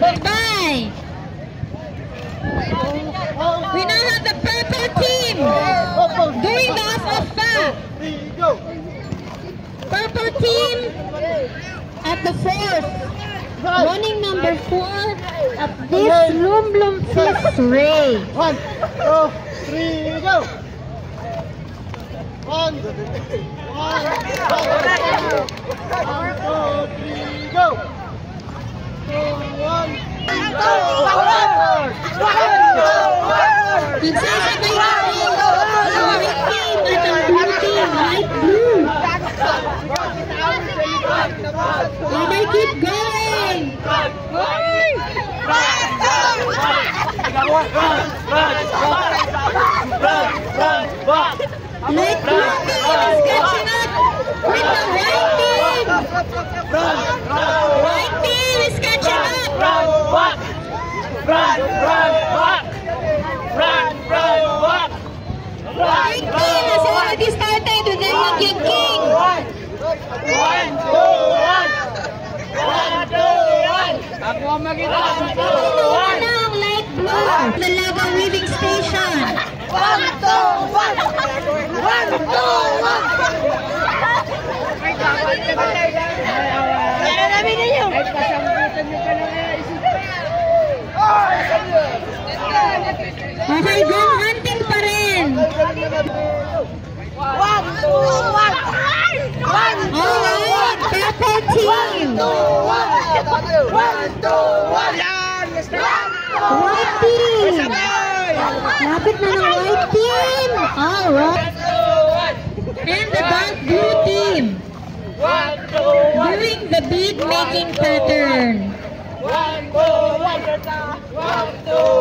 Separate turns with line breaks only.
Goodbye. We now have the purple team doing the off-off-pa. Purple team at the fourth. Running number 4 at this Lumblum Fifth Ray.
1, 2, 3, go! 1, 2, 3, go! 2, 1,
Nagsasabay kami ang white team at ang blue team, light blue. And they keep going. Light blue team is catching up with the white team. White team is catching up. White team has already started with the Yag King. Tulungan na ang light blue. Dalagang weaving station. Okay, gun hunting pa rin. Alright, purple team. White team. Lapit na ng white team. Alright. And the dark blue team. Doing the bead making pattern.
1, 2, 1.